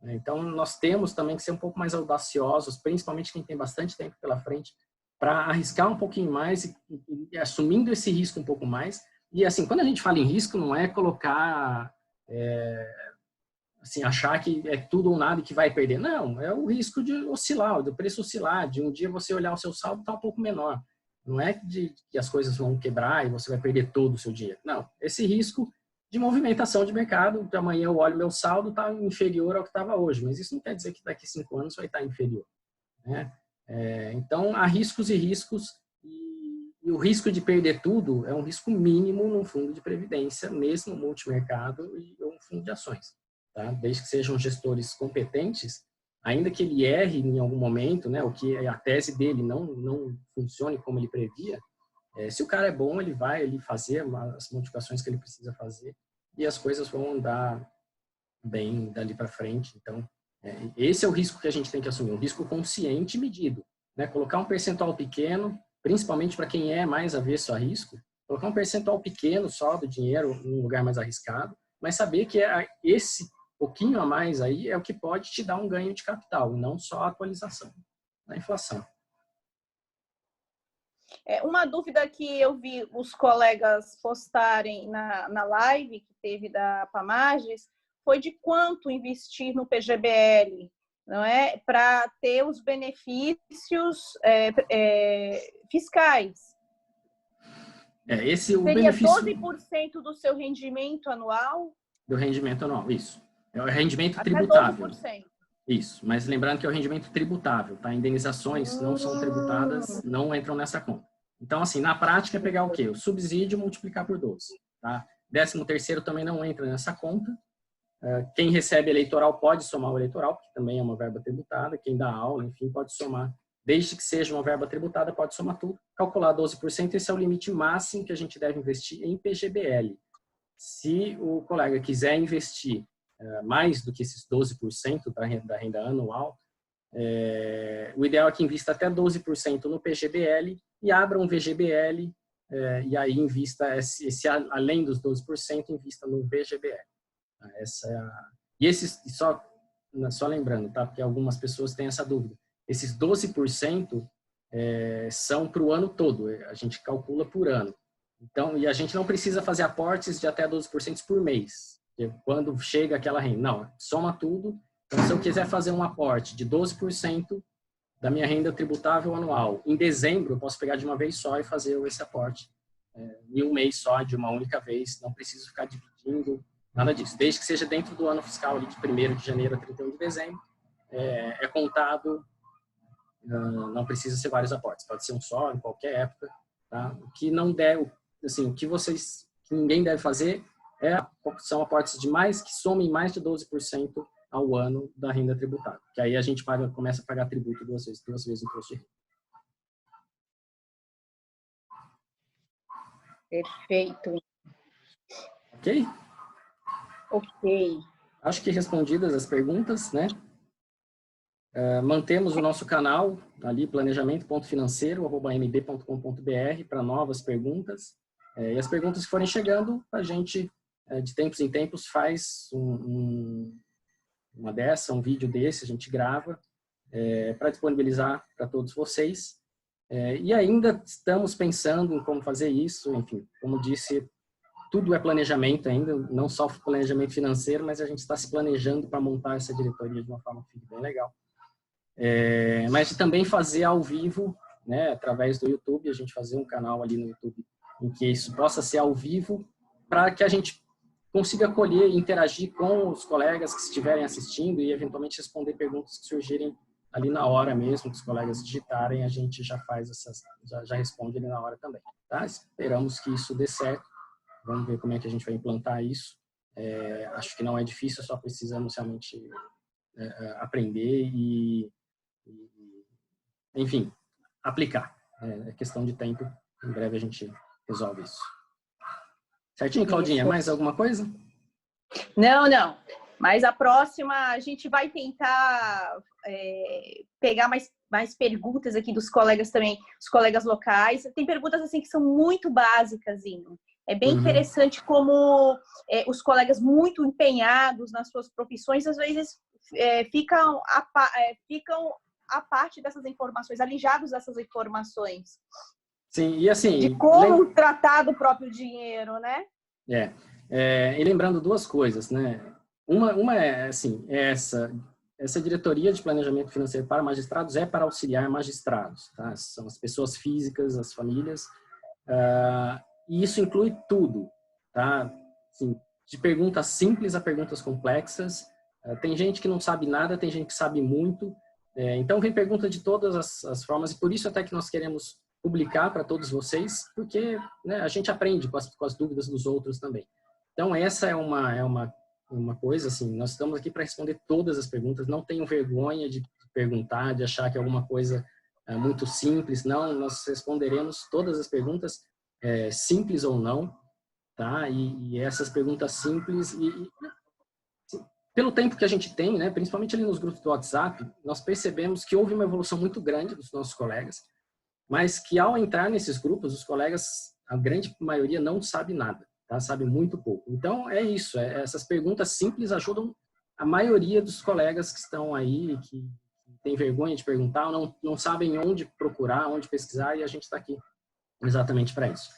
Então, nós temos também que ser um pouco mais audaciosos, principalmente quem tem bastante tempo pela frente, para arriscar um pouquinho mais e assumindo esse risco um pouco mais. E, assim, quando a gente fala em risco, não é colocar, assim, achar que é tudo ou nada e que vai perder. Não, é o risco de oscilar, do preço oscilar, de um dia você olhar o seu saldo está um pouco menor. Não é que as coisas vão quebrar e você vai perder todo o seu dia. Não, esse risco de movimentação de mercado, que amanhã eu olho meu saldo, está inferior ao que estava hoje, mas isso não quer dizer que daqui a 5 anos vai estar inferior, né? Então, há riscos e riscos, e o risco de perder tudo é um risco mínimo num fundo de previdência, mesmo multimercado e um fundo de ações, tá? Desde que sejam gestores competentes, ainda que ele erre em algum momento, né, o que a tese dele não funcione como ele previa, se o cara é bom, ele vai fazer as modificações que ele precisa fazer e as coisas vão andar bem dali para frente. Então, esse é o risco que a gente tem que assumir, um risco consciente e medido, né? Colocar um percentual pequeno, principalmente para quem é mais avesso a risco, colocar um percentual pequeno só do dinheiro num lugar mais arriscado, mas saber que esse pouquinho a mais aí é o que pode te dar um ganho de capital, e não só a atualização da inflação. Uma dúvida que eu vi os colegas postarem na live que teve da Pamages foi de quanto investir no PGBL, não é, para ter os benefícios fiscais. O Seria benefício 12% do seu rendimento anual? Do rendimento anual, isso. É o rendimento Até tributável. 12%. Isso, mas lembrando que é o rendimento tributável, tá? Indenizações não são tributadas, não entram nessa conta. Então, assim, na prática é pegar o quê? O subsídio e multiplicar por 12, tá? 13º também não entra nessa conta. Quem recebe eleitoral pode somar o eleitoral, porque também é uma verba tributada. Quem dá aula, enfim, pode somar. Desde que seja uma verba tributada, pode somar tudo. Calcular 12%, esse é o limite máximo que a gente deve investir em PGBL. Se o colega quiser investir mais do que esses 12% da renda anual, o ideal é que invista até 12% no PGBL e abra um VGBL, e aí invista, além dos 12%, invista no VGBL. Essa é e só só lembrando, tá? Porque algumas pessoas têm essa dúvida. Esses 12% são para o ano todo, a gente calcula por ano. Então, e a gente não precisa fazer aportes de até 12% por mês, quando chega aquela renda. Não, soma tudo. Então, se eu quiser fazer um aporte de 12% da minha renda tributável anual, em dezembro eu posso pegar de uma vez só e fazer esse aporte em um mês só, de uma única vez. Não preciso ficar dividindo, nada disso. Desde que seja dentro do ano fiscal, ali de 1º de janeiro a 31 de dezembro, é contado. Não precisa ser vários aportes, pode ser um só em qualquer época, tá? O que não der, assim, que ninguém deve fazer são aportes demais que somem mais de 12% ao ano da renda tributável, que aí a gente começa a pagar tributo duas vezes o imposto de renda. Perfeito. Ok? Ok. Acho que respondidas as perguntas, né? Mantemos o nosso canal ali, planejamento.financeiro@mb.com.br, para novas perguntas. E as perguntas que forem chegando, a gente, de tempos em tempos, faz um vídeo desse, a gente grava para disponibilizar para todos vocês. E ainda estamos pensando em como fazer isso, enfim, como disse, tudo é planejamento ainda, não só planejamento financeiro, mas a gente está se planejando para montar essa diretoria de uma forma que fique bem legal. Mas também fazer ao vivo, né, através do YouTube, a gente fazer um canal ali no YouTube em que isso possa ser ao vivo, para que a gente consiga acolher e interagir com os colegas que estiverem assistindo e eventualmente responder perguntas que surgirem ali na hora mesmo, que os colegas digitarem, a gente já faz já responde ali na hora também, tá? Esperamos que isso dê certo, vamos ver como é que a gente vai implantar isso. Acho que não é difícil, só precisamos realmente aprender e enfim, aplicar. É questão de tempo. Em breve a gente resolve isso. Certinho, Claudinha? Isso. Mais alguma coisa? Não. Mas a próxima a gente vai tentar pegar mais perguntas aqui dos colegas também, os colegas locais. Tem perguntas assim que são muito básicas, Inho. É bem interessante como os colegas muito empenhados nas suas profissões, às vezes ficam a parte dessas informações, alijados dessas informações. Sim, e assim... De como tratar do próprio dinheiro, né? E lembrando duas coisas, né? Uma é, assim, essa diretoria de planejamento financeiro para magistrados é para auxiliar magistrados, tá? São as pessoas físicas, as famílias, e isso inclui tudo, tá? Assim, de perguntas simples a perguntas complexas. Tem gente que não sabe nada, tem gente que sabe muito. Então, vem pergunta de todas as formas, e por isso até que nós queremos publicar para todos vocês, porque, né, a gente aprende com as dúvidas dos outros também. Então, essa é uma coisa, assim, nós estamos aqui para responder todas as perguntas, não tenham vergonha de perguntar, de achar que é alguma coisa muito simples, não, nós responderemos todas as perguntas, simples ou não, tá? E essas perguntas simples, pelo tempo que a gente tem, né, principalmente ali nos grupos do WhatsApp, nós percebemos que houve uma evolução muito grande dos nossos colegas, mas que ao entrar nesses grupos, os colegas, a grande maioria não sabe nada, tá? Sabe muito pouco. Então, é isso, essas perguntas simples ajudam a maioria dos colegas que estão aí, que tem vergonha de perguntar, não sabem onde procurar, onde pesquisar, e a gente está aqui exatamente para isso.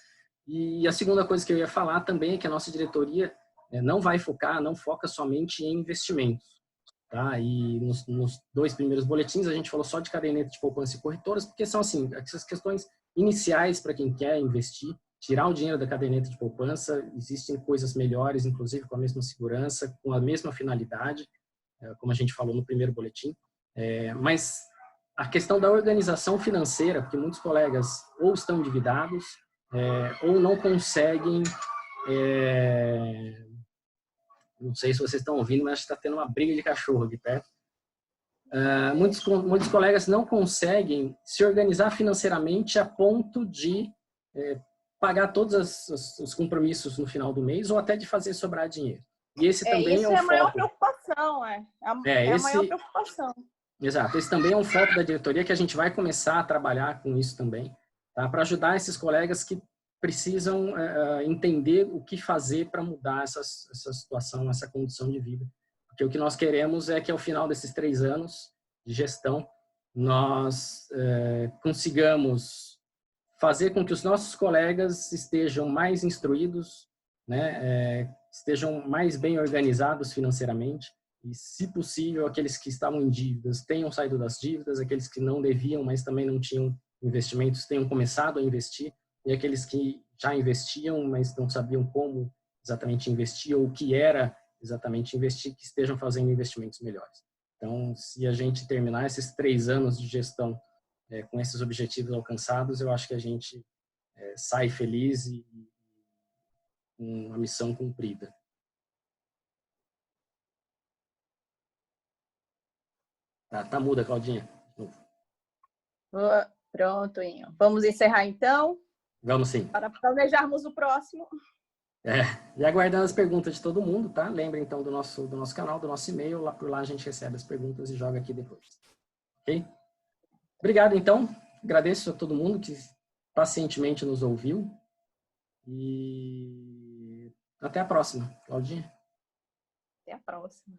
E a segunda coisa que eu ia falar também é que a nossa diretoria não foca somente em investimentos. Tá? E nos 2 primeiros boletins a gente falou só de caderneta de poupança e corretoras, porque são assim, essas questões iniciais para quem quer investir, tirar o dinheiro da caderneta de poupança. Existem coisas melhores, inclusive com a mesma segurança, com a mesma finalidade, como a gente falou no primeiro boletim. Mas a questão da organização financeira, porque muitos colegas ou estão endividados ou não conseguem... Não sei se vocês estão ouvindo, mas está tendo uma briga de cachorro aqui perto. Muitos colegas não conseguem se organizar financeiramente a ponto de pagar todos os compromissos no final do mês ou até de fazer sobrar dinheiro. E esse também é um foco. Isso é a maior preocupação, a maior preocupação. Exato. Esse também é um foco da diretoria que a gente vai começar a trabalhar com isso também, tá? Para ajudar esses colegas que precisam entender o que fazer para mudar essa situação, essa condição de vida. Porque o que nós queremos é que ao final desses 3 anos de gestão, nós consigamos fazer com que os nossos colegas estejam mais instruídos, né, estejam mais bem organizados financeiramente e, se possível, aqueles que estavam em dívidas tenham saído das dívidas, aqueles que não deviam, mas também não tinham investimentos, tenham começado a investir, e aqueles que já investiam, mas não sabiam como exatamente investir ou o que era exatamente investir, que estejam fazendo investimentos melhores. Então, se a gente terminar esses 3 anos de gestão com esses objetivos alcançados, eu acho que a gente sai feliz e com a missão cumprida. Tá muda, Claudinha. Pronto, Inho. Vamos encerrar, então? Vamos sim. Para planejarmos o próximo. E aguardando as perguntas de todo mundo, tá? Lembre, então, do nosso canal, do nosso e-mail. Lá por lá a gente recebe as perguntas e joga aqui depois. Ok? Obrigado, então. Agradeço a todo mundo que pacientemente nos ouviu. E até a próxima, Claudinha. Até a próxima.